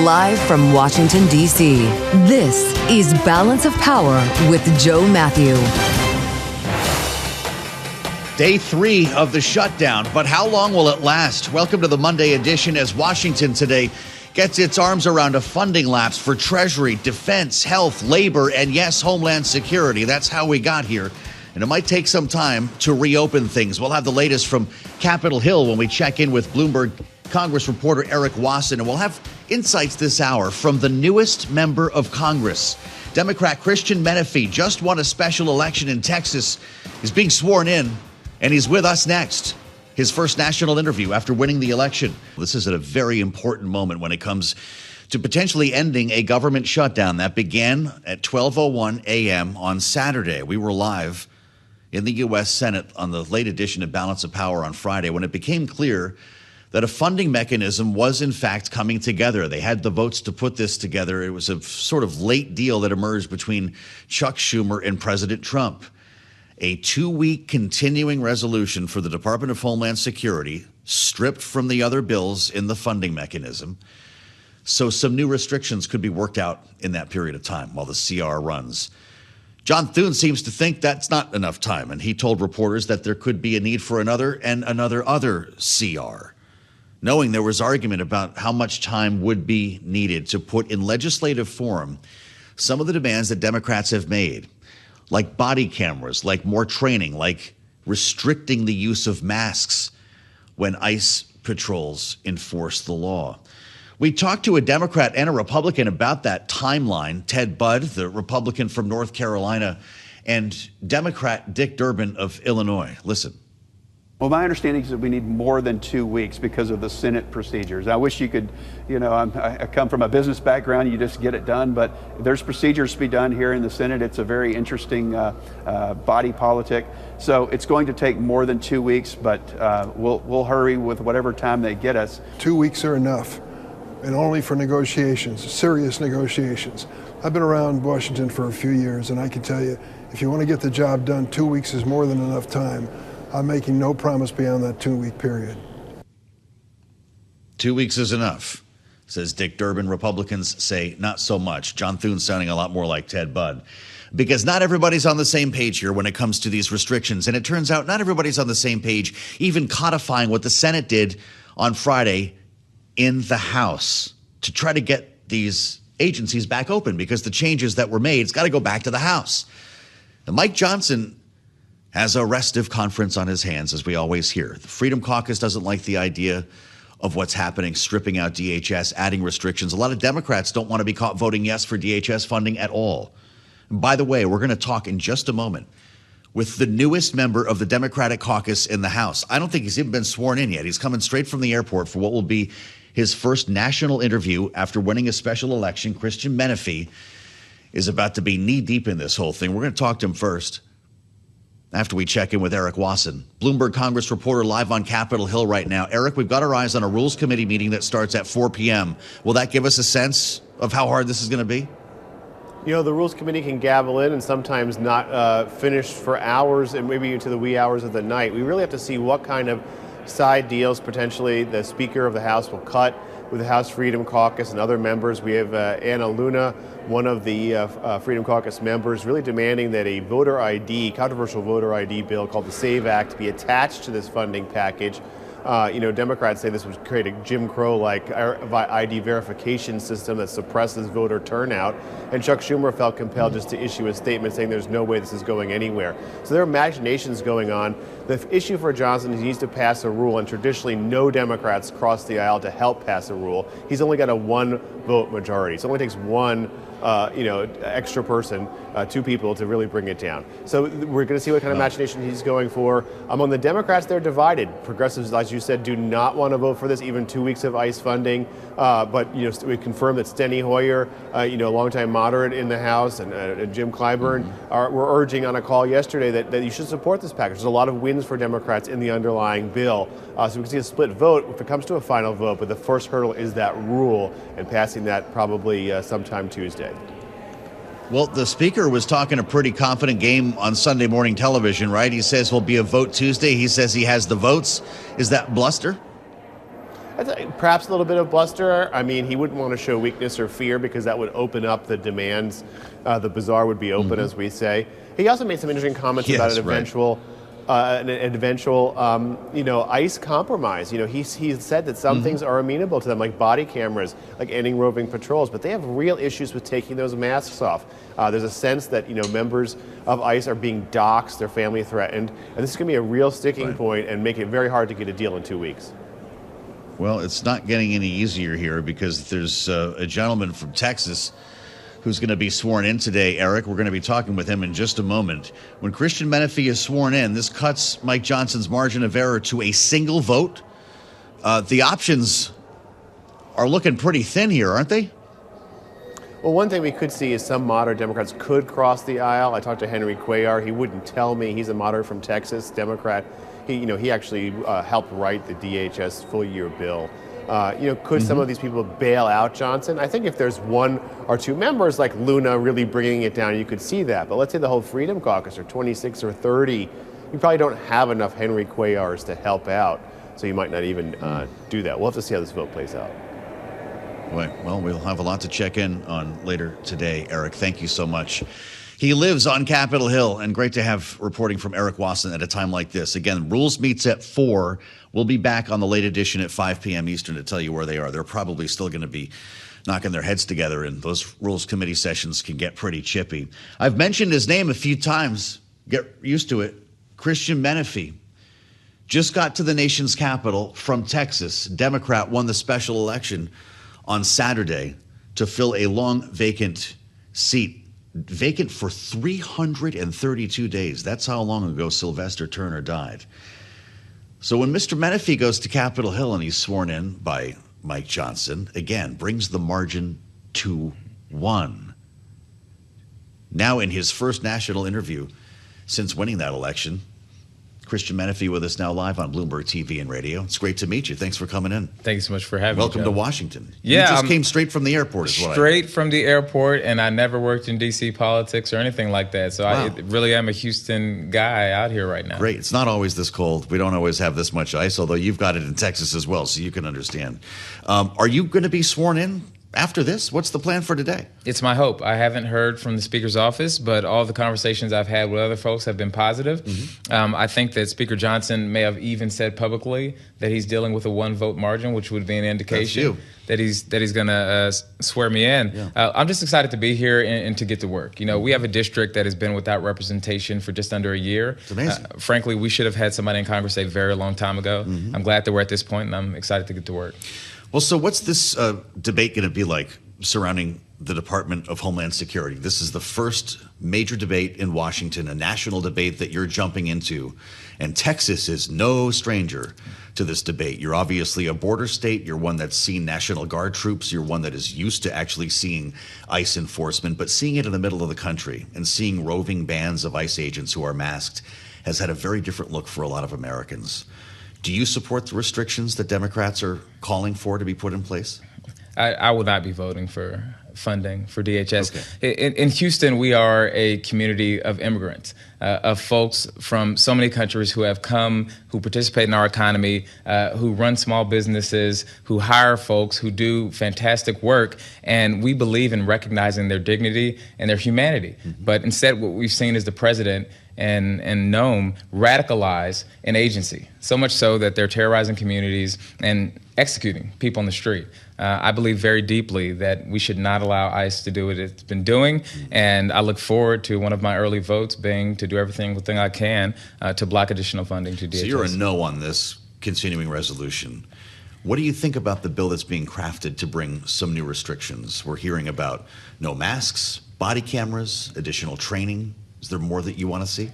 Live from Washington, D.C., this is Balance of Power with Joe Mathieu. Day 3 of the shutdown, but how long will it last? Welcome to the Monday edition as Washington today gets its arms around a funding lapse for Treasury, defense, health, labor, and yes, Homeland Security. That's how we got here. And it might take some time to reopen things. We'll have the latest from Capitol Hill when we check in with Bloomberg Congress reporter Erik Wassen. And we'll have insights this hour from the newest member of Congress. Democrat Christian Menefee just won a special election in Texas. He's being sworn in, and he's with us next. His first national interview after winning the election. This is at a very important moment when it comes to potentially ending a government shutdown that began at 12:01 a.m. on Saturday. We were live in the U.S. Senate on the late edition of Balance of Power on Friday when it became clear that a funding mechanism was in fact coming together. They had the votes to put this together. It was a sort of late deal that emerged between Chuck Schumer and President Trump. A 2-week continuing resolution for the Department of Homeland Security, stripped from the other bills in the funding mechanism. So some new restrictions could be worked out in that period of time while the CR runs. John Thune seems to think that's not enough time, and he told reporters that there could be a need for another CR, knowing there was argument about how much time would be needed to put in legislative form some of the demands that Democrats have made, like body cameras, like more training, like restricting the use of masks when ICE patrols enforce the law. We talked to a Democrat and a Republican about that timeline, Ted Budd, the Republican from North Carolina, and Democrat Dick Durbin of Illinois. Listen. Well, my understanding is that we need more than 2 weeks because of the Senate procedures. I wish you could, I come from a business background, you just get it done, but there's procedures to be done here in the Senate. It's a very interesting body politic. So it's going to take more than 2 weeks, but we'll hurry with whatever time they get us. 2 weeks are enough, and only for negotiations, serious negotiations. I've been around Washington for a few years, and I can tell you, if you want to get the job done, 2 weeks is more than enough time. I'm making no promise beyond that 2-week period. 2 weeks is enough, says Dick Durbin. Republicans say not so much. John Thune sounding a lot more like Ted Budd. Because not everybody's on the same page here when it comes to these restrictions. And it turns out not everybody's on the same page, even codifying what the Senate did on Friday in the House to try to get these agencies back open, because the changes that were made, it's got to go back to the House. And Mike Johnson has a restive conference on his hands, as we always hear. The Freedom Caucus doesn't like the idea of what's happening, stripping out DHS, adding restrictions. A lot of Democrats don't want to be caught voting yes for DHS funding at all. And by the way, we're going to talk in just a moment with the newest member of the Democratic caucus in the House. I don't think he's even been sworn in yet. He's coming straight from the airport for what will be his first national interview after winning a special election. Christian Menefee is about to be knee-deep in this whole thing. We're going to talk to him first after we check in with Erik Wassen, Bloomberg Congress reporter live on Capitol Hill right now. Erik, we've got our eyes on a Rules Committee meeting that starts at 4 p.m. Will that give us a sense of how hard this is going to be? The Rules Committee can gavel in and sometimes not finish for hours and maybe into the wee hours of the night. We really have to see what kind of side deals potentially the Speaker of the House will cut with the House Freedom Caucus and other members. We have Anna Luna, one of the Freedom Caucus members, really demanding that a controversial voter ID bill called the SAVE Act be attached to this funding package. Democrats say this would create a Jim Crow-like ID verification system that suppresses voter turnout. And Chuck Schumer felt compelled just to issue a statement saying there's no way this is going anywhere. So there are machinations going on. The issue for Johnson is he needs to pass a rule, and traditionally no Democrats cross the aisle to help pass a rule. He's only got a 1-vote majority. So it only takes one extra person, 2 people, to really bring it down. So we're going to see what kind of machination he's going for. Among the Democrats, they're divided. Progressives, as you said, do not want to vote for this, even 2 weeks of ICE funding. But we confirmed that Steny Hoyer, a longtime moderate in the House, and Jim Clyburn were urging on a call yesterday that you should support this package. There's a lot of wins for Democrats in the underlying bill. So we can see a split vote if it comes to a final vote. But the first hurdle is that rule, and passing that probably sometime Tuesday. Well, the Speaker was talking a pretty confident game on Sunday morning television, right? He says will be a vote Tuesday. He says he has the votes. Is that bluster? Perhaps a little bit of bluster. I mean, he wouldn't want to show weakness or fear because that would open up the demands. The bazaar would be open, as we say. He also made some interesting comments about an eventual ICE compromise. He said that some things are amenable to them, like body cameras, like ending roving patrols, but they have real issues with taking those masks off. There's a sense that, members of ICE are being doxxed, their family threatened, and this is going to be a real sticking point and make it very hard to get a deal in 2 weeks. Well, it's not getting any easier here because there's a gentleman from Texas who's going to be sworn in today, Erik. We're going to be talking with him in just a moment. When Christian Menefee is sworn in, this cuts Mike Johnson's margin of error to a single vote. The options are looking pretty thin here, aren't they? Well, one thing we could see is some moderate Democrats could cross the aisle. I talked to Henry Cuellar. He wouldn't tell me. He's a moderate from Texas, Democrat. He actually helped write the DHS full-year bill. Could some of these people bail out Johnson? I think if there's one or two members like Luna really bringing it down, you could see that. But let's say the whole Freedom Caucus are 26 or 30. You probably don't have enough Henry Cuellars to help out, so you might not even do that. We'll have to see how this vote plays out. Right. Well, we'll have a lot to check in on later today, Erik. Thank you so much. He lives on Capitol Hill, and great to have reporting from Erik Wassen at a time like this. Again, Rules meets at 4. We'll be back on the late edition at 5 p.m. Eastern to tell you where they are. They're probably still going to be knocking their heads together, and those Rules Committee sessions can get pretty chippy. I've mentioned his name a few times. Get used to it. Christian Menefee just got to the nation's capital from Texas. Democrat won the special election on Saturday to fill a long vacant seat. Vacant for 332 days. That's how long ago Sylvester Turner died. So when Mr. Menefee goes to Capitol Hill and he's sworn in by Mike Johnson, again, brings the margin to 1. Now in his first national interview since winning that election, Christian Menefee with us now live on Bloomberg TV and radio. It's great to meet you. Thanks for coming in. Thank you so much for having me. Welcome to Washington. Yeah, you just came straight from the airport. Straight from the airport, and I never worked in D.C. politics or anything like that. So wow. I really am a Houston guy out here right now. Great. It's not always this cold. We don't always have this much ice, although you've got it in Texas as well, so you can understand. Are you going to be sworn in after this? What's the plan for today? It's my hope. I haven't heard from the Speaker's office, but all the conversations I've had with other folks have been positive. I think that Speaker Johnson may have even said publicly that he's dealing with a 1-vote margin, which would be an indication that he's going to swear me in. Yeah. I'm just excited to be here and to get to work. We have a district that has been without representation for just under a year. It's amazing. Frankly, we should have had somebody in Congress a very long time ago. I'm glad that we're at this point, and I'm excited to get to work. Well, so what's this debate going to be like surrounding the Department of Homeland Security? This is the first major debate in Washington, a national debate that you're jumping into. And Texas is no stranger to this debate. You're obviously a border state. You're one that's seen National Guard troops. You're one that is used to actually seeing ICE enforcement. But seeing it in the middle of the country and seeing roving bands of ICE agents who are masked has had a very different look for a lot of Americans. Do you support the restrictions that Democrats are calling for to be put in place? I will not be voting for funding for DHS. Okay. In Houston, we are a community of immigrants, of folks from so many countries who have come, who participate in our economy, who run small businesses, who hire folks, who do fantastic work, and we believe in recognizing their dignity and their humanity. But instead, what we've seen is the president and Noam radicalize an agency, so much so that they're terrorizing communities and executing people on the street. I believe very deeply that we should not allow ICE to do what it's been doing, and I look forward to one of my early votes being to do everything I can to block additional funding to DHS. So you're a no on this continuing resolution. What do you think about the bill that's being crafted to bring some new restrictions? We're hearing about no masks, body cameras, additional training. Is there more that you want to see?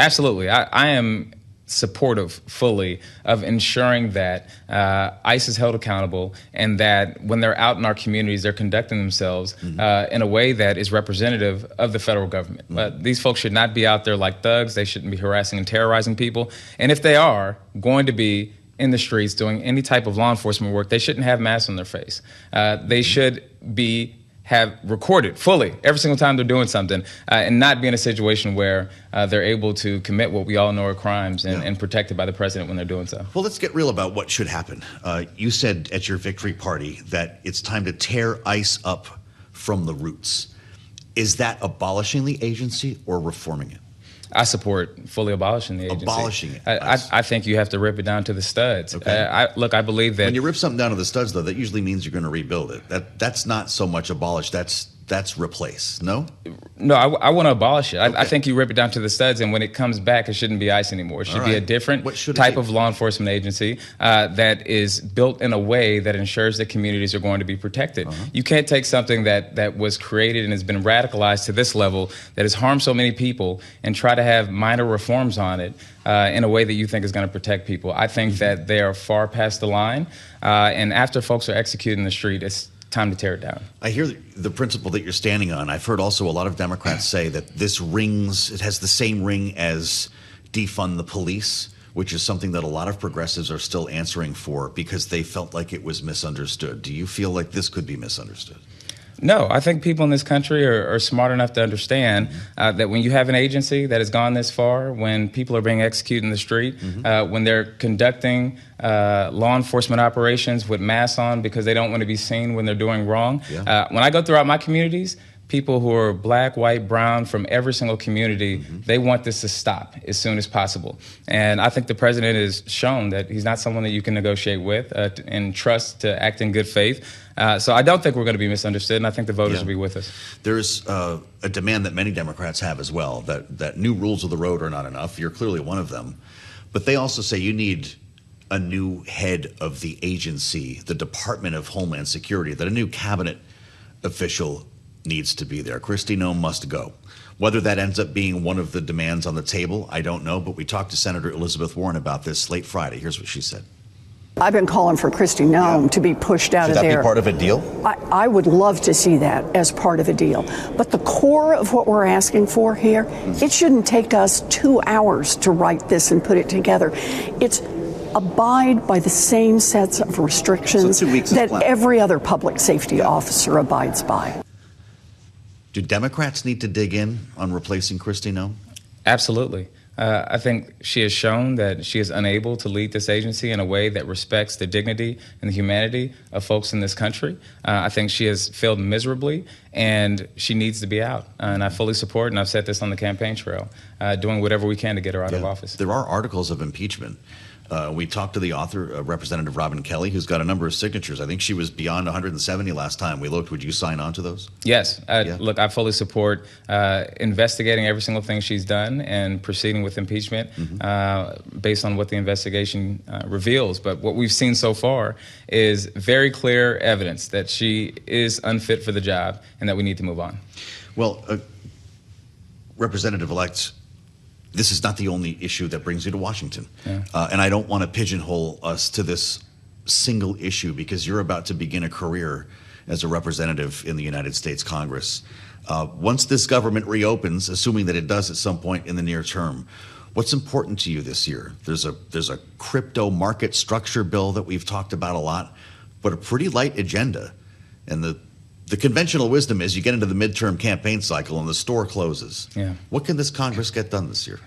Absolutely. I am supportive fully of ensuring that ICE is held accountable and that when they're out in our communities, they're conducting themselves in a way that is representative of the federal government. These folks should not be out there like thugs. They shouldn't be harassing and terrorizing people. And if they are going to be in the streets doing any type of law enforcement work, they shouldn't have masks on their face. They should be have recorded fully every single time they're doing something, and not be in a situation where they're able to commit what we all know are crimes and protected by the president when they're doing so. Well, let's get real about what should happen. You said at your victory party that it's time to tear ICE up from the roots. Is that abolishing the agency or reforming it? I support fully abolishing the agency. Abolishing it. I think you have to rip it down to the studs. Okay. I believe that when you rip something down to the studs, though, that usually means you're going to rebuild it. That's not so much abolish. That's replace. No? No, I want to abolish it. I think you rip it down to the studs, and when it comes back, it shouldn't be ICE anymore. It should be a different type of law enforcement agency that is built in a way that ensures that communities are going to be protected. You can't take something that was created and has been radicalized to this level, that has harmed so many people, and try to have minor reforms on it in a way that you think is going to protect people. I think that they are far past the line, and after folks are executed in the street, it's time to tear it down. I hear the principle that you're standing on. I've heard also a lot of Democrats say that it has the same ring as defund the police, which is something that a lot of progressives are still answering for because they felt like it was misunderstood. Do you feel like this could be misunderstood? No, I think people in this country are smart enough to understand that when you have an agency that has gone this far, when people are being executed in the street, when they're conducting law enforcement operations with masks on because they don't want to be seen when they're doing wrong. When I go throughout my communities, people who are black, white, brown, from every single community, they want this to stop as soon as possible. And I think the president has shown that he's not someone that you can negotiate with and trust to act in good faith. So I don't think we're going to be misunderstood, and I think the voters will be with us. There's a demand that many Democrats have as well, that new rules of the road are not enough. You're clearly one of them. But they also say you need a new head of the agency, the Department of Homeland Security, that a new cabinet official needs to be there. Kristi Noem must go. Whether that ends up being one of the demands on the table, I don't know. But we talked to Senator Elizabeth Warren about this late Friday. Here's what she said. I've been calling for Kristi Noem to be pushed out of there. Should that be part of a deal? I would love to see that as part of a deal. But the core of what we're asking for here, it shouldn't take us 2 hours to write this and put it together. It's abide by the same sets of restrictions that every other public safety officer abides by. Do Democrats need to dig in on replacing Kristi Noem? Absolutely. I think she has shown that she is unable to lead this agency in a way that respects the dignity and the humanity of folks in this country. I think she has failed miserably, and she needs to be out. And I fully support, and I've said this on the campaign trail, doing whatever we can to get her out of office. There are articles of impeachment. We talked to the author, Representative Robin Kelly, who's got a number of signatures. I think she was beyond 170 last time we looked. Would you sign on to those? Yes. Look, I fully support investigating every single thing she's done and proceeding with impeachment based on what the investigation reveals. But what we've seen so far is very clear evidence that she is unfit for the job and that we need to move on. Well, Representative-elect, this is not the only issue that brings you to Washington. And I don't want to pigeonhole us to this single issue because you're about to begin a career as a representative in the United States Congress. Once this government reopens, assuming that it does at some point in the near term, what's important to you this year? There's a crypto market structure bill that we've talked about a lot, but a pretty light agenda. And the conventional wisdom is you get into the midterm campaign cycle and the store closes. What can this Congress get done this year?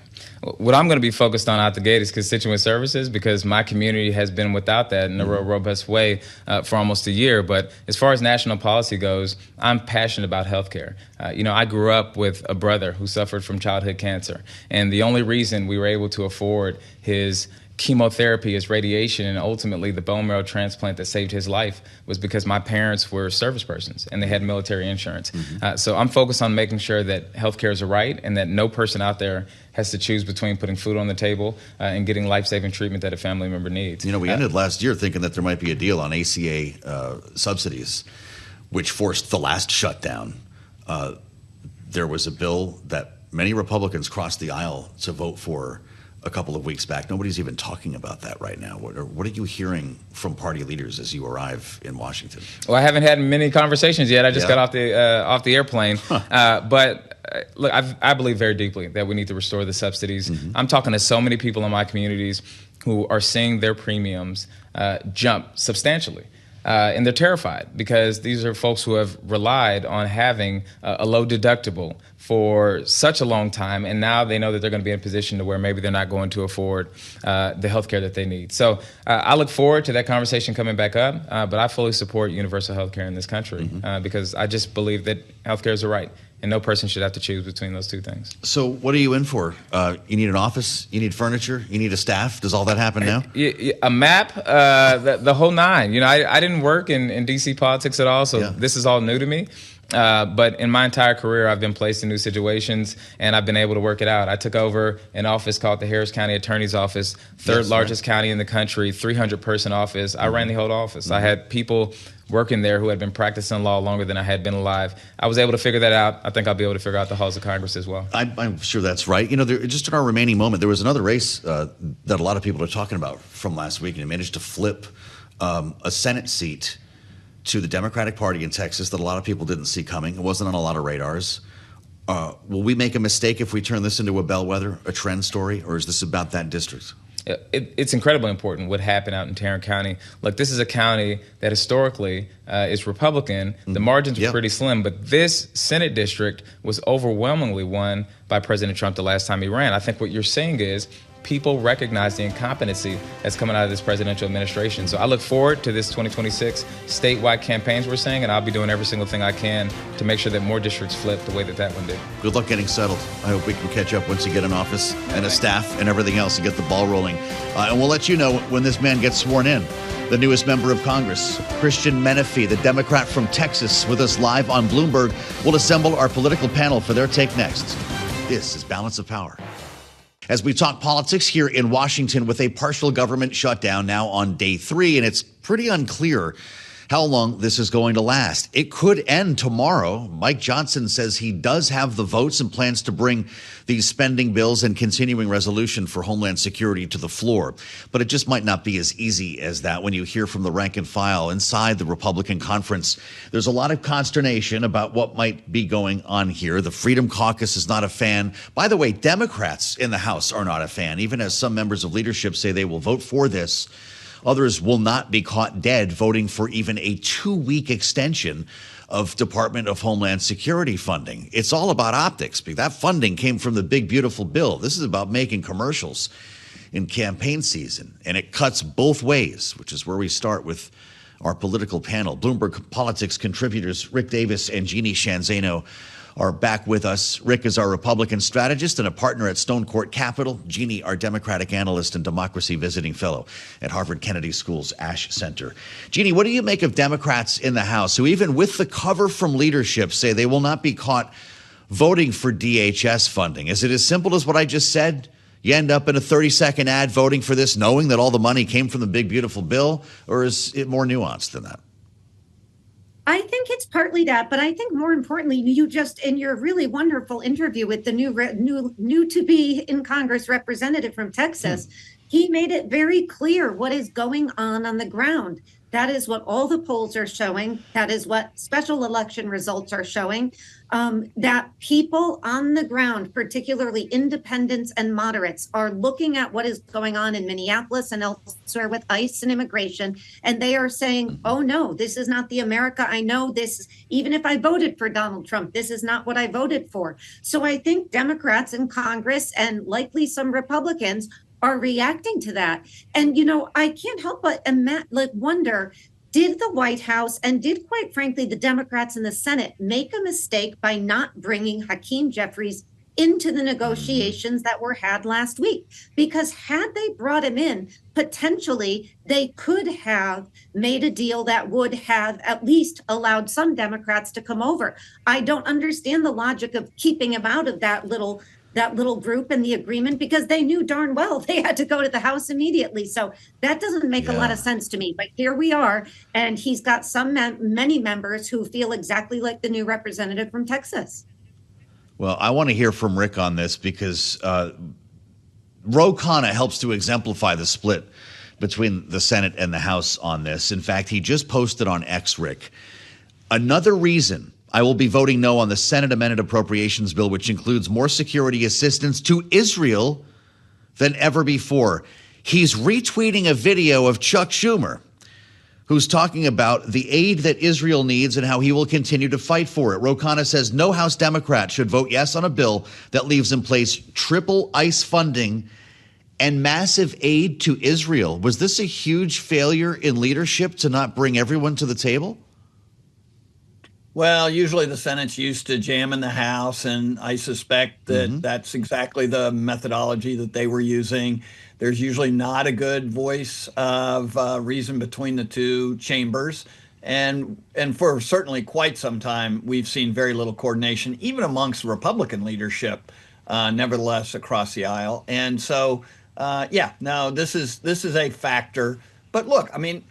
What I'm going to be focused on out the gate is constituent services because my community has been without that in a real robust way for almost a year. But as far as national policy goes, I'm passionate about healthcare. I grew up with a brother who suffered from childhood cancer. And the only reason we were able to afford his chemotherapy, his radiation, and ultimately the bone marrow transplant that saved his life was because my parents were service persons and they had military insurance. So I'm focused on making sure that healthcare is a right and that no person out there has to choose between putting food on the table and getting life-saving treatment that a family member needs. We ended last year thinking that there might be a deal on ACA subsidies, which forced the last shutdown. There was a bill that many Republicans crossed the aisle to vote for a couple of weeks back. Nobody's even talking about that right now. What are you hearing from party leaders as you arrive in Washington? Well, I haven't had many conversations yet. I just got off the airplane. But look, I believe very deeply that we need to restore the subsidies. I'm talking to so many people in my communities who are seeing their premiums jump substantially. And they're terrified because these are folks who have relied on having a low deductible for such a long time, and now they know that they're going to be in a position to where maybe they're not going to afford the health care that they need. So I look forward to that conversation coming back up, but I fully support universal health care in this country because I just believe that health care is a right, and no person should have to choose between those two things. So what are you in for? You need an office? You need furniture? You need a staff? Does all that happen now? A map, the whole nine. You know, I didn't work in D.C. politics at all, so this is all new to me. But in my entire career, I've been placed in new situations, and I've been able to work it out. I took over an office called the Harris County Attorney's Office, third largest county in the country, 300-person office. I ran the whole office. I had people working there who had been practicing law longer than I had been alive. I was able to figure that out. I think I'll be able to figure out the halls of Congress as well. I'm sure that's right. You know, just in our remaining moment, there was another race that a lot of people are talking about from last week, and it managed to flip a Senate seat to the Democratic Party in Texas that a lot of people didn't see coming. It wasn't on a lot of radars. Will we make a mistake if we turn this into a bellwether, a trend story, or is this about that district? It's incredibly important what happened out in Tarrant County. Look, this is a county that historically is Republican. The margins were pretty slim, but this Senate district was overwhelmingly won by President Trump the last time he ran. I think what you're seeing is people recognize the incompetency that's coming out of this presidential administration. So I look forward to this 2026 statewide campaigns we're seeing, and I'll be doing every single thing I can to make sure that more districts flip the way that one did. Good luck getting settled. I hope we can catch up once you get an office and a staff and everything else and get the ball rolling. And we'll let you know when this man gets sworn in. The newest member of Congress, Christian Menefee, the Democrat from Texas, with us live on Bloomberg. We'll assemble our political panel for their take next. This is Balance of Power. As we talk politics here in Washington with a partial government shutdown now on day 3, and it's pretty unclear how long this is going to last. It could end tomorrow. Mike Johnson says he does have the votes and plans to bring these spending bills and continuing resolution for Homeland Security to the floor. But it just might not be as easy as that when you hear from the rank and file inside the Republican conference. There's a lot of consternation about what might be going on here. The Freedom Caucus is not a fan. By the way, Democrats in the House are not a fan, even as some members of leadership say they will vote for this. Others will not be caught dead voting for even a 2-week extension of Department of Homeland Security funding. It's all about optics. That funding came from the big, beautiful bill. This is about making commercials in campaign season, and it cuts both ways, which is where we start with our political panel. Bloomberg Politics contributors Rick Davis and Jeanne Zaino are back with us. Rick is our Republican strategist and a partner at Stonecourt Capital. Jeanne, our Democratic analyst and democracy visiting fellow at Harvard Kennedy School's Ash Center. Jeanne, what do you make of Democrats in the House who, even with the cover from leadership, say they will not be caught voting for DHS funding? Is it as simple as what I just said? You end up in a 30-second ad voting for this, knowing that all the money came from the big, beautiful bill, or is it more nuanced than that? I think it's partly that, but I think more importantly, you just, in your really wonderful interview with the new to be in Congress representative from Texas, he made it very clear what is going on the ground. That is what all the polls are showing. That is what special election results are showing, that people on the ground, particularly independents and moderates, are looking at what is going on in Minneapolis and elsewhere with ICE and immigration. And they are saying, oh, no, this is not the America I know. This, even if I voted for Donald Trump, this is not what I voted for. So I think Democrats in Congress and likely some Republicans are reacting to that. And, you know, I can't help but wonder, did the White House and did, quite frankly, the Democrats in the Senate make a mistake by not bringing Hakeem Jeffries into the negotiations that were had last week? Because had they brought him in, potentially they could have made a deal that would have at least allowed some Democrats to come over. I don't understand the logic of keeping him out of that little group and the agreement, because they knew darn well they had to go to the House immediately. So that doesn't make a lot of sense to me. But here we are, and he's got many members who feel exactly like the new representative from Texas. Well, I want to hear from Rick on this because Ro Khanna helps to exemplify the split between the Senate and the House on this. In fact, he just posted on X, Rick, another reason I will be voting no on the Senate amended appropriations bill, which includes more security assistance to Israel than ever before. He's retweeting a video of Chuck Schumer, who's talking about the aid that Israel needs and how he will continue to fight for it. Ro Khanna says no House Democrat should vote yes on a bill that leaves in place triple ICE funding and massive aid to Israel. Was this a huge failure in leadership to not bring everyone to the table? Well, usually the Senate's used to jamming the House, and I suspect that that's exactly the methodology that they were using. There's usually not a good voice of reason between the two chambers. And for certainly quite some time, we've seen very little coordination, even amongst Republican leadership, nevertheless, across the aisle. And so, this is a factor. But look, I mean,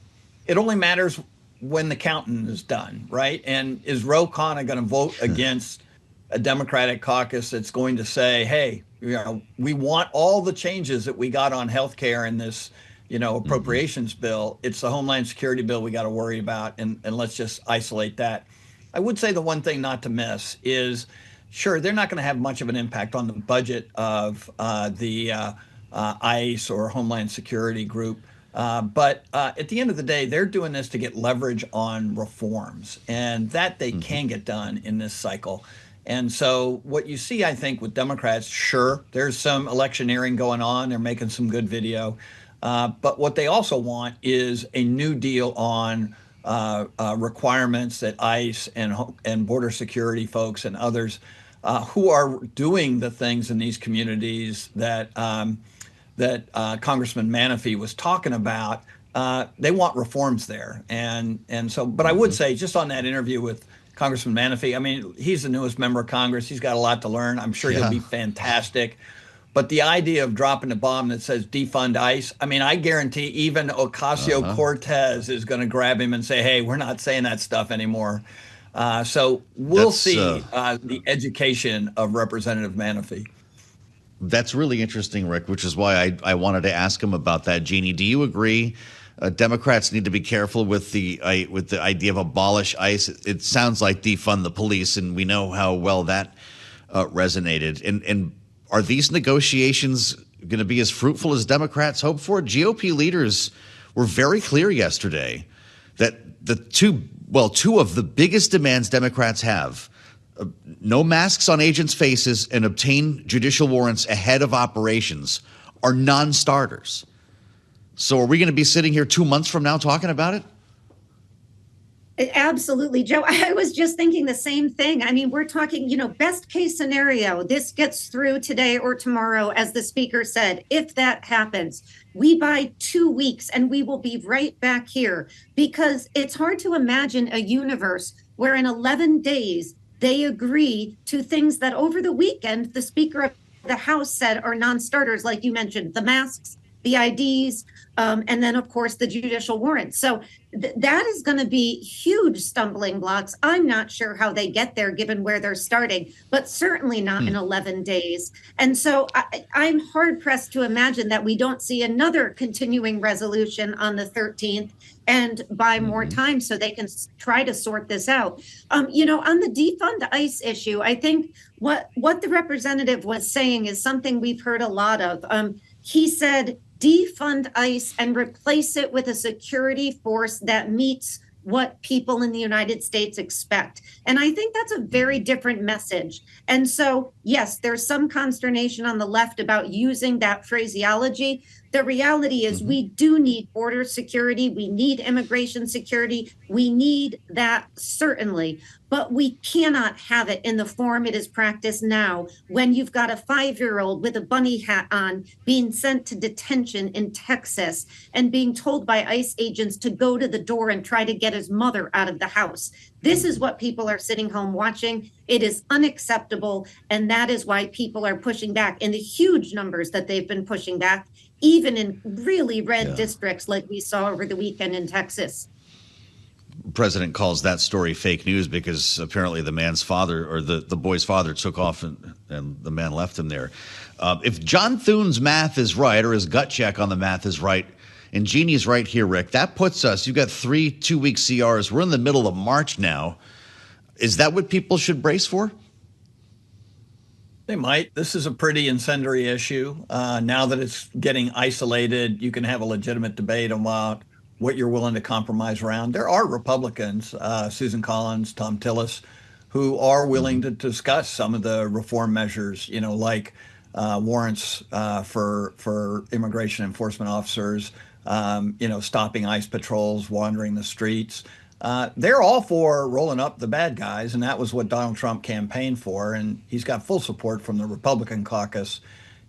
it only matters when the counting is done, right? And is Ro Khanna going to vote against a Democratic caucus that's going to say, hey, we want all the changes that we got on health care in this, appropriations bill. It's the Homeland Security bill we got to worry about, and let's just isolate that. I would say the one thing not to miss is, sure, they're not going to have much of an impact on the budget of the ICE or Homeland Security group. But at the end of the day, they're doing this to get leverage on reforms, and that they can get done in this cycle. And so what you see, I think, with Democrats, sure, there's some electioneering going on. They're making some good video. But what they also want is a new deal on requirements that ICE and border security folks and others who are doing the things in these communities that Congressman Menefee was talking about, they want reforms there. And so, but I would say, just on that interview with Congressman Menefee, I mean, he's the newest member of Congress. He's got a lot to learn. I'm sure he'll be fantastic. But the idea of dropping a bomb that says defund ICE, I mean, I guarantee even Ocasio-Cortez is going to grab him and say, hey, we're not saying that stuff anymore. So we'll see the education of Representative Menefee. That's really interesting, Rick, which is why I wanted to ask him about that. Jeanne, do you agree Democrats need to be careful with the idea of abolish ICE? It sounds like defund the police, and we know how well that resonated. And are these negotiations going to be as fruitful as Democrats hope for? GOP leaders were very clear yesterday that two of the biggest demands Democrats have, no masks on agents' faces and obtain judicial warrants ahead of operations, are non-starters. So are we going to be sitting here 2 months from now talking about it? Absolutely, Joe. I was just thinking the same thing. I mean, we're talking, best case scenario, this gets through today or tomorrow, as the speaker said. If that happens, we buy 2 weeks and we will be right back here, because it's hard to imagine a universe where in 11 days they agree to things that over the weekend the Speaker of the House said are non-starters, like you mentioned, the masks, the IDs, and then, of course, the judicial warrants. So that is going to be huge stumbling blocks. I'm not sure how they get there, given where they're starting, but certainly not in 11 days. And so I'm hard-pressed to imagine that we don't see another continuing resolution on the 13th and buy more time so they can try to sort this out. On the defund ICE issue, I think what the representative was saying is something we've heard a lot of. He said, defund ICE and replace it with a security force that meets what people in the United States expect. And I think that's a very different message. And so, yes, there's some consternation on the left about using that phraseology. The reality is we do need border security. We need immigration security. We need that, certainly. But we cannot have it in the form it is practiced now, when you've got a 5-year-old with a bunny hat on being sent to detention in Texas and being told by ICE agents to go to the door and try to get his mother out of the house. This is what people are sitting home watching. It is unacceptable. And that is why people are pushing back in the huge numbers that they've been pushing back, even in really red districts like we saw over the weekend in Texas. President calls that story fake news because apparently the man's father, or the boy's father, took off and the man left him there. If John Thune's math is right, or his gut check on the math is right, and Jeannie's right here, Rick, that puts us, you've got 3 2-week CRs. We're in the middle of March now. Is that what people should brace for? They might. This is a pretty incendiary issue. Now that it's getting isolated, you can have a legitimate debate about what you're willing to compromise around. There are Republicans, Susan Collins, Tom Tillis, who are willing to discuss some of the reform measures, like warrants for immigration enforcement officers, stopping ICE patrols, wandering the streets. They're all for rolling up the bad guys, and that was what Donald Trump campaigned for, and he's got full support from the Republican caucus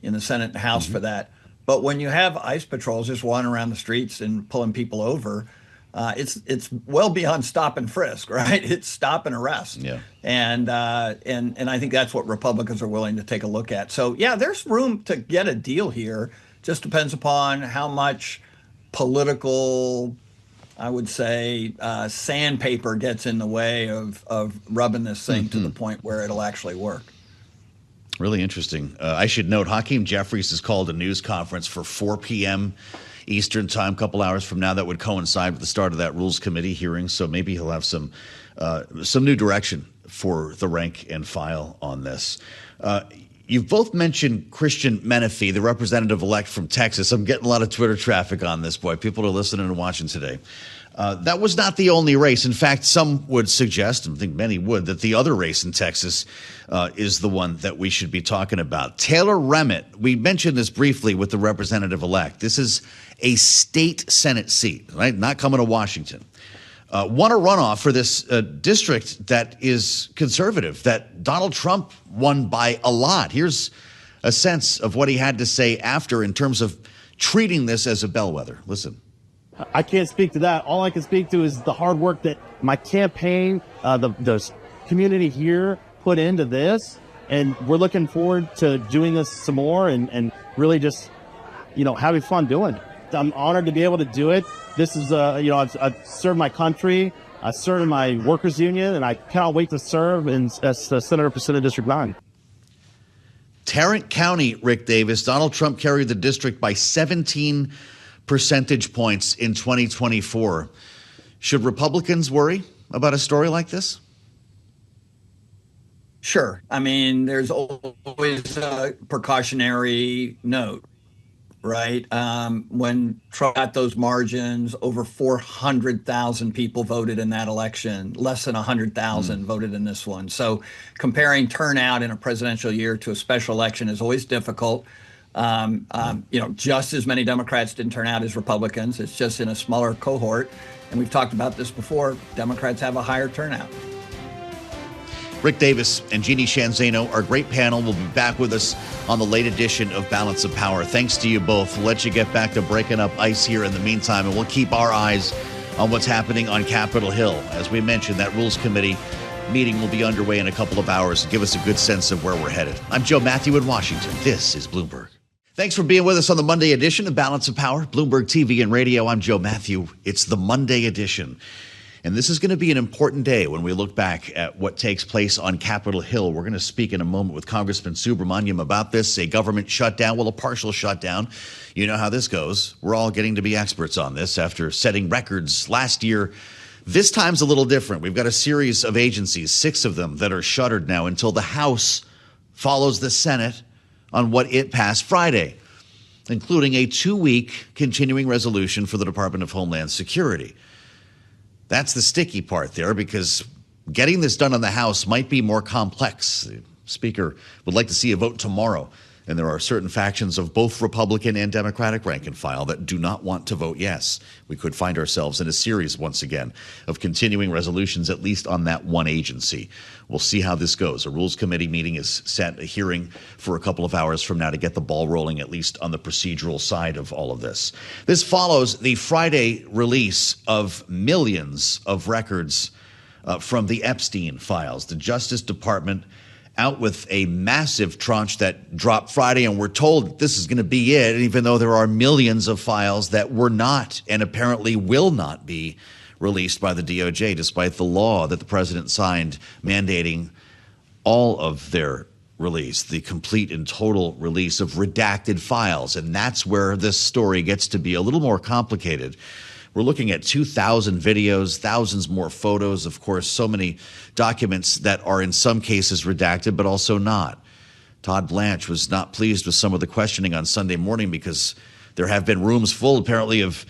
in the Senate and House for that. But when you have ICE patrols just wandering around the streets and pulling people over, it's well beyond stop and frisk, right? It's stop and arrest. Yeah. And I think that's what Republicans are willing to take a look at. So yeah, there's room to get a deal here. Just depends upon how much political, I would say, sandpaper gets in the way of rubbing this thing to the point where it'll actually work. Really interesting. I should note, Hakeem Jeffries has called a news conference for 4 p.m. Eastern time, a couple hours from now. That would coincide with the start of that Rules Committee hearing, so maybe he'll have some new direction for the rank and file on this. You've both mentioned Christian Menefee, the representative-elect from Texas. I'm getting a lot of Twitter traffic on this, boy. People are listening and watching today. That was not the only race. In fact, some would suggest, and I think many would, that the other race in Texas is the one that we should be talking about. Taylor Remmett, we mentioned this briefly with the representative-elect. This is a state Senate seat, right? Not coming to Washington. Won a runoff for this district that is conservative, that Donald Trump won by a lot. Here's a sense of what he had to say after in terms of treating this as a bellwether. Listen. I can't speak to that. All I can speak to is the hard work that my campaign, the community here put into this. And we're looking forward to doing this some more and really just, having fun doing it. I'm honored to be able to do it. This is, I've served my country. I served in my workers union, and I cannot wait to serve as Senator for Senate District 9. Tarrant County, Rick Davis, Donald Trump carried the district by 17 percentage points in 2024. Should Republicans worry about a story like this? Sure. I mean, there's always a precautionary note, right? When Trump got those margins, over 400,000 people voted in that election. Less than 100,000 voted in this one. So comparing turnout in a presidential year to a special election is always difficult. Just as many Democrats didn't turn out as Republicans. It's just in a smaller cohort. And we've talked about this before. Democrats have a higher turnout. Rick Davis and Jeanne Zaino, our great panel, will be back with us on the late edition of Balance of Power. Thanks to you both. We'll let you get back to breaking up ice here in the meantime, and we'll keep our eyes on what's happening on Capitol Hill. As we mentioned, that Rules Committee meeting will be underway in a couple of hours to give us a good sense of where we're headed. I'm Joe Mathieu in Washington. This is Bloomberg. Thanks for being with us on the Monday edition of Balance of Power, Bloomberg TV and Radio. I'm Joe Mathieu. It's the Monday edition. And this is going to be an important day when we look back at what takes place on Capitol Hill. We're going to speak in a moment with Congressman Subramanyam about this, a government shutdown, a partial shutdown. You know how this goes. We're all getting to be experts on this after setting records last year. This time's a little different. We've got a series of agencies, 6 of them, that are shuttered now until the House follows the Senate on what it passed Friday, including a 2-week continuing resolution for the Department of Homeland Security. That's the sticky part there, because getting this done in the House might be more complex. The Speaker would like to see a vote tomorrow, and there are certain factions of both Republican and Democratic rank and file that do not want to vote yes. We could find ourselves in a series, once again, of continuing resolutions, at least on that one agency. We'll see how this goes. A Rules Committee meeting is set, a hearing for a couple of hours from now to get the ball rolling, at least on the procedural side of all of this. This follows the Friday release of millions of records from the Epstein files. The Justice Department out with a massive tranche that dropped Friday, and we're told that this is going to be it, even though there are millions of files that were not and apparently will not be released by the DOJ, despite the law that the president signed mandating all of their release, the complete and total release of redacted files. And that's where this story gets to be a little more complicated. We're looking at 2,000 videos, thousands more photos, of course, so many documents that are in some cases redacted, but also not. Todd Blanche was not pleased with some of the questioning on Sunday morning because there have been rooms full, apparently, of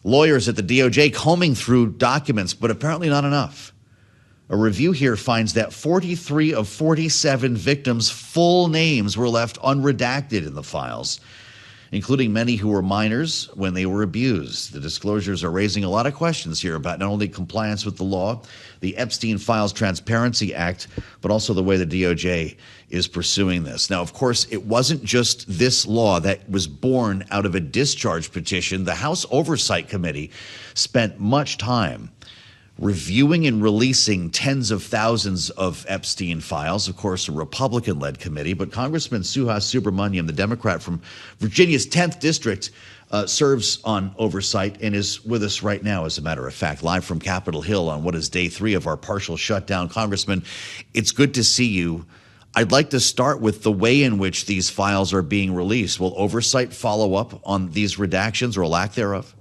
Lawyers at the DOJ combing through documents, but apparently not enough. A review here finds that 43 of 47 victims' full names were left unredacted in the files, including many who were minors when they were abused. The disclosures are raising a lot of questions here about not only compliance with the law, the Epstein Files Transparency Act, but also the way the DOJ is pursuing this. Now, of course, it wasn't just this law that was born out of a discharge petition. The House Oversight Committee spent much time reviewing and releasing tens of thousands of Epstein files, of course, a Republican-led committee. But Congressman Suhas Subramanyam, the Democrat from Virginia's 10th District, serves on oversight and is with us right now, as a matter of fact, live from Capitol Hill on what is day 3 of our partial shutdown. Congressman, it's good to see you. I'd like to start with the way in which these files are being released. Will oversight follow up on these redactions or lack thereof?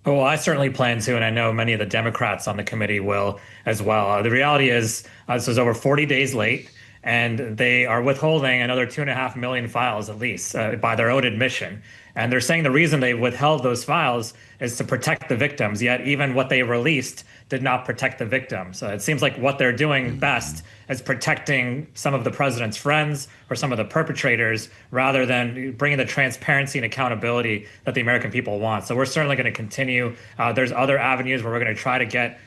Well, I certainly plan to, and I know many of the Democrats on the committee will as well. The reality is this is over 40 days late, and they are withholding another 2.5 million files at least by their own admission. And they're saying the reason they withheld those files is to protect the victims, yet even what they released did not protect the victims. So it seems like what they're doing best is protecting some of the president's friends or some of the perpetrators rather than bringing the transparency and accountability that the American people want. So we're certainly going to continue. There's other avenues where we're going to try to get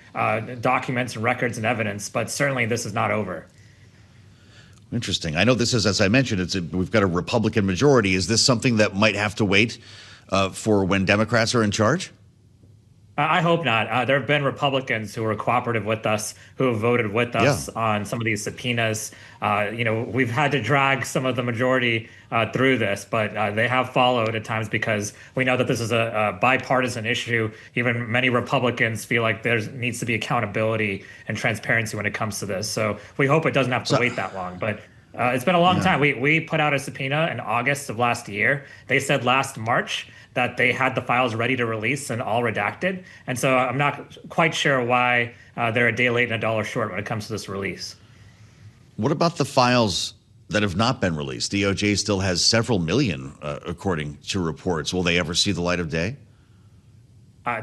documents and records and evidence, but certainly this is not over. Interesting. I know this is, as I mentioned, we've got a Republican majority. Is this something that might have to wait for when Democrats are in charge? I hope not. There have been Republicans who were cooperative with us, who have voted with us on some of these subpoenas. We've had to drag some of the majority through this, but they have followed at times because we know that this is a bipartisan issue. Even many Republicans feel like there needs to be accountability and transparency when it comes to this. So we hope it doesn't have to wait that long. But it's been a long time. We put out a subpoena in August of last year. They said last March that they had the files ready to release and all redacted. And so I'm not quite sure why they're a day late and a dollar short when it comes to this release. What about the files that have not been released? DOJ still has several million, according to reports. Will they ever see the light of day?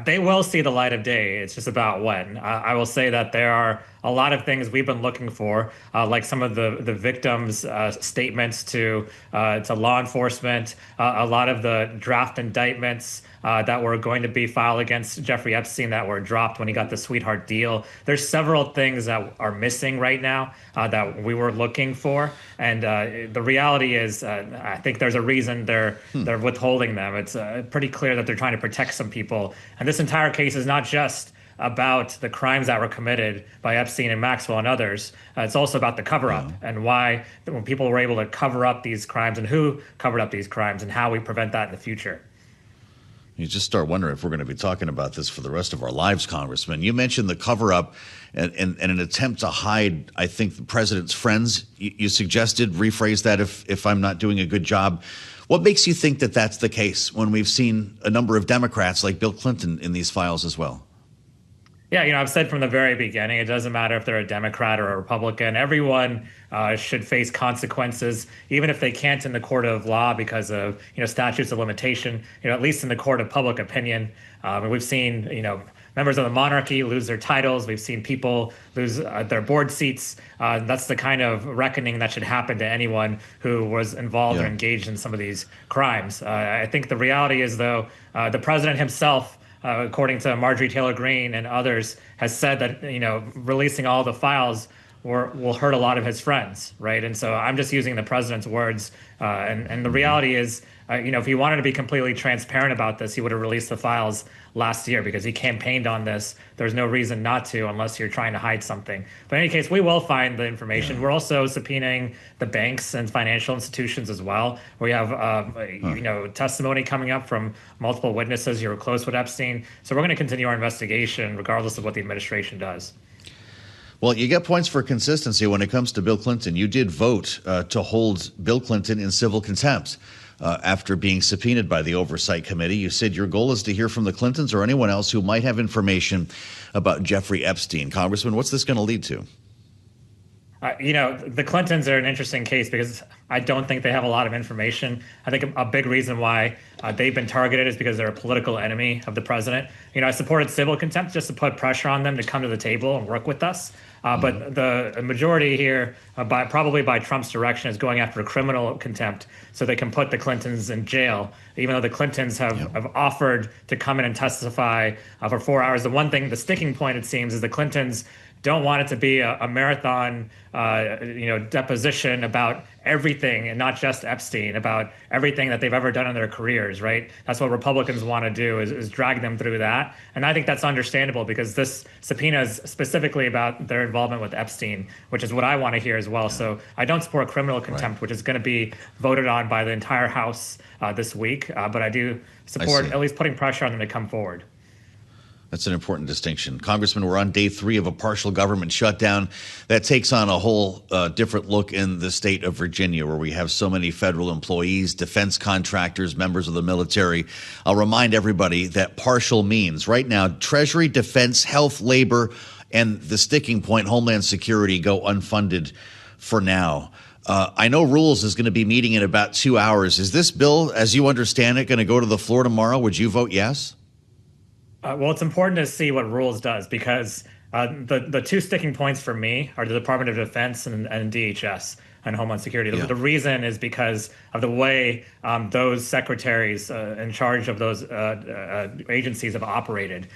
They will see the light of day. It's just about when. I will say that there are a lot of things we've been looking for, like some of the victims' statements to law enforcement, a lot of the draft indictments that were going to be filed against Jeffrey Epstein that were dropped when he got the sweetheart deal. There's several things that are missing right now that we were looking for. And the reality is, I think there's a reason they're withholding them. It's pretty clear that they're trying to protect some people. And this entire case is not just about the crimes that were committed by Epstein and Maxwell and others. It's also about the cover-up and why when people were able to cover up these crimes and who covered up these crimes and how we prevent that in the future. You just start wondering if we're going to be talking about this for the rest of our lives, Congressman. You mentioned the cover-up and an attempt to hide, I think, the president's friends. You suggested, rephrase that if I'm not doing a good job. What makes you think that that's the case when we've seen a number of Democrats like Bill Clinton in these files as well? Yeah, I've said from the very beginning, it doesn't matter if they're a Democrat or a Republican. Everyone should face consequences, even if they can't in the court of law because of, statutes of limitation, at least in the court of public opinion. We've seen, members of the monarchy lose their titles. We've seen people lose their board seats. That's the kind of reckoning that should happen to anyone who was involved or engaged in some of these crimes. I think the reality is, though, the president himself, according to Marjorie Taylor Greene and others, has said that, releasing all the files will hurt a lot of his friends, right? And so I'm just using the president's words. And the reality is, if he wanted to be completely transparent about this, he would have released the files last year because he campaigned on this. There's no reason not to unless you're trying to hide something. But in any case, we will find the information. We're also subpoenaing the banks and financial institutions as well. We have, testimony coming up from multiple witnesses who were close with Epstein. So we're going to continue our investigation regardless of what the administration does. Well, you get points for consistency when it comes to Bill Clinton. You did vote to hold Bill Clinton in civil contempt after being subpoenaed by the Oversight Committee. You said your goal is to hear from the Clintons or anyone else who might have information about Jeffrey Epstein. Congressman, what's this going to lead to? The Clintons are an interesting case because I don't think they have a lot of information. I think a big reason why they've been targeted is because they're a political enemy of the president. I supported civil contempt just to put pressure on them to come to the table and work with us. But the majority here, probably by Trump's direction, is going after criminal contempt so they can put the Clintons in jail, even though the Clintons have offered to come in and testify for 4 hours. The sticking point, it seems, is the Clintons don't want it to be a marathon, deposition about everything and not just Epstein, about everything that they've ever done in their careers, right? That's what Republicans want to do is drag them through that. And I think that's understandable because this subpoena is specifically about their involvement with Epstein, which is what I want to hear as well. So I don't support criminal contempt, which is going to be voted on by the entire House this week. But I do support at least putting pressure on them to come forward. That's an important distinction. Congressman, we're on day 3 of a partial government shutdown that takes on a whole different look in the state of Virginia, where we have so many federal employees, defense contractors, members of the military. I'll remind everybody that partial means right now Treasury, Defense, Health, Labor, and the sticking point, Homeland Security, go unfunded for now. I know Rules is going to be meeting in about 2 hours. Is this bill, as you understand it, going to go to the floor tomorrow? Would you vote yes? Well, it's important to see what Rules does because the two sticking points for me are the Department of Defense and DHS and Homeland Security. The reason is because of the way those secretaries in charge of those agencies have operated.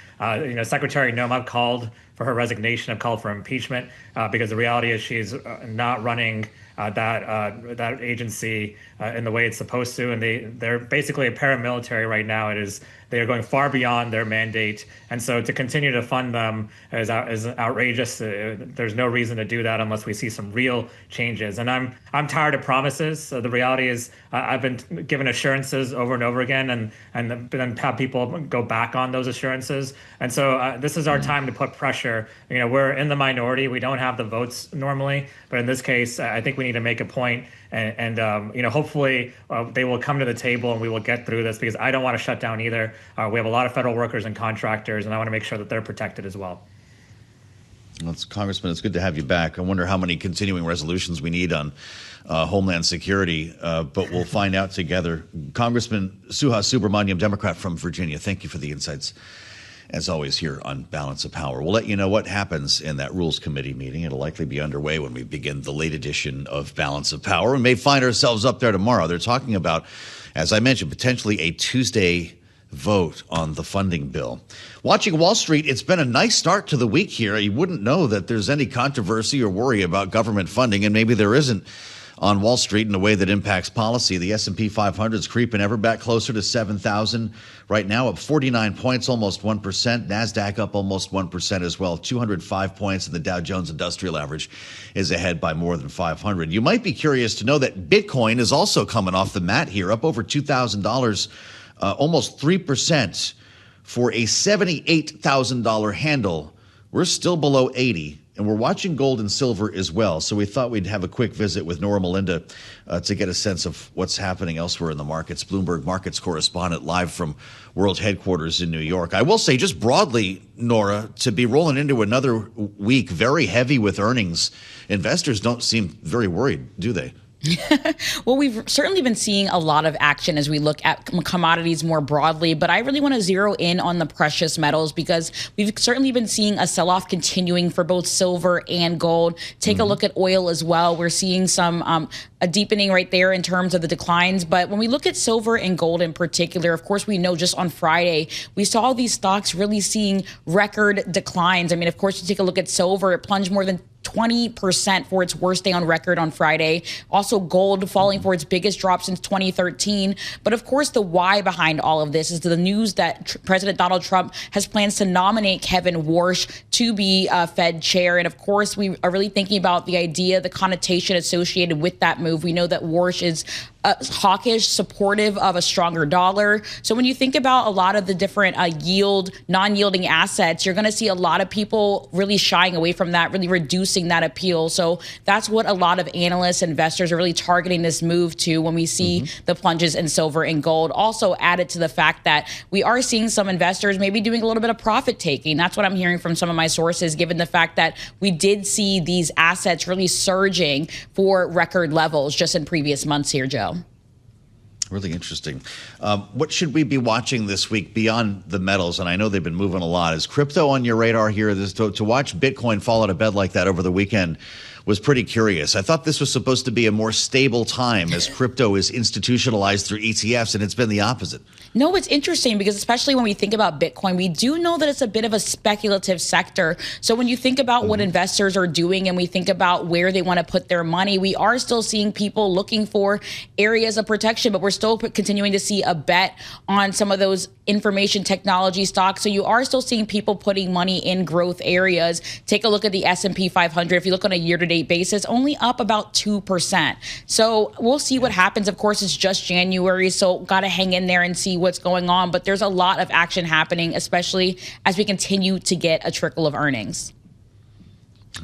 Secretary Noma called for her resignation, have called for impeachment because the reality is she's not running that agency in the way it's supposed to, and they're basically a paramilitary right now. They are going far beyond their mandate, and so to continue to fund them is outrageous. There's no reason to do that unless we see some real changes. And I'm tired of promises. The reality is I've been given assurances over and over again, and then have people go back on those assurances. And so this is our time to put pressure. We're in the minority. We don't have the votes normally, but in this case, I think we need to make a point. And hopefully they will come to the table and we will get through this because I don't want to shut down either. We have a lot of federal workers and contractors, and I want to make sure that they're protected as well. Congressman, it's good to have you back. I wonder how many continuing resolutions we need on Homeland Security, but we'll find out together. Congressman Suhas Subramanyam, Democrat from Virginia, thank you for the insights, as always, here on Balance of Power. We'll let you know what happens in that Rules Committee meeting. It'll likely be underway when we begin the late edition of Balance of Power. We may find ourselves up there tomorrow. They're talking about, as I mentioned, potentially a Tuesday vote on the funding bill. Watching Wall Street, it's been a nice start to the week here. You wouldn't know that there's any controversy or worry about government funding, and maybe there isn't on Wall Street in a way that impacts policy. The S&P 500 is creeping ever back closer to 7,000 right now, up 49 points, almost 1%. NASDAQ up almost 1% as well, 205 points, and the Dow Jones Industrial Average is ahead by more than 500. You might be curious to know that Bitcoin is also coming off the mat here, up over $2,000, almost 3% for a $78,000 handle. We're still below 80. And we're watching gold and silver as well. So we thought we'd have a quick visit with Norah Mulinda to get a sense of what's happening elsewhere in the markets. Bloomberg Markets Correspondent live from world headquarters in New York. I will say just broadly, Norah, to be rolling into another week very heavy with earnings, investors don't seem very worried, do they? Well, we've certainly been seeing a lot of action as we look at commodities more broadly, but I really want to zero in on the precious metals because we've certainly been seeing a sell-off continuing for both silver and gold. Take a look at oil as well. We're seeing some a deepening right there in terms of the declines. But when we look at silver and gold in particular, of course, we know just on Friday, we saw these stocks really seeing record declines. I mean, of course, you take a look at silver, it plunged more than 20% for its worst day on record on Friday. Also, gold falling for its biggest drop since 2013. But of course, the why behind all of this is the news that President Donald Trump has plans to nominate Kevin Warsh to be Fed chair. And of course, we are really thinking about the idea, the connotation associated with that move. We know that Warsh is hawkish, supportive of a stronger dollar. So when you think about a lot of the different non-yielding assets, you're going to see a lot of people really shying away from that, really reducing that appeal. So that's what a lot of analysts, investors are really targeting this move to when we see the plunges in silver and gold. Also added to the fact that we are seeing some investors maybe doing a little bit of profit taking. That's what I'm hearing from some of my sources, given the fact that we did see these assets really surging for record levels just in previous months here, Joe. Really interesting. What should we be watching this week beyond the metals? And I know they've been moving a lot. Is crypto on your radar here? To watch Bitcoin fall out of bed like that over the weekend was pretty curious. I thought this was supposed to be a more stable time as crypto is institutionalized through ETFs, and it's been the opposite. No, it's interesting because especially when we think about Bitcoin, we do know that it's a bit of a speculative sector. So when you think about what investors are doing and we think about where they want to put their money, we are still seeing people looking for areas of protection, but we're still continuing to see a bet on some of those information technology stocks. So you are still seeing people putting money in growth areas. Take a look at the S&P 500. If you look on a year-to-date basis, only up about 2%. So we'll see what happens. Of course, it's just January, so got to hang in there and see what's going on. But there's a lot of action happening, especially as we continue to get a trickle of earnings.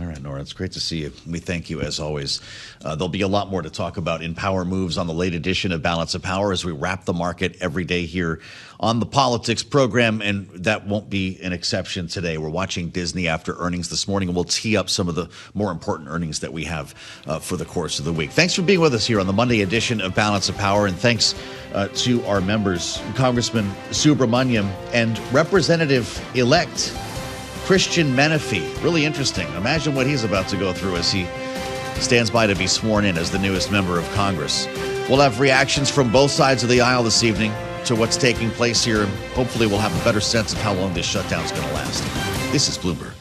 All right, Norah, it's great to see you. We thank you as always. There'll be a lot more to talk about in Power Moves on the late edition of Balance of Power as we wrap the market every day here on the Politics program, and that won't be an exception today. We're watching Disney after earnings this morning, and we'll tee up some of the more important earnings that we have for the course of the week. Thanks for being with us here on the Monday edition of Balance of Power, and thanks to our members, Congressman Subramanyam and Representative-elect Christian Menefee. Really interesting. Imagine what he's about to go through as he stands by to be sworn in as the newest member of Congress. We'll have reactions from both sides of the aisle this evening to what's taking place here, and hopefully we'll have a better sense of how long this shutdown is going to last. This is Bloomberg.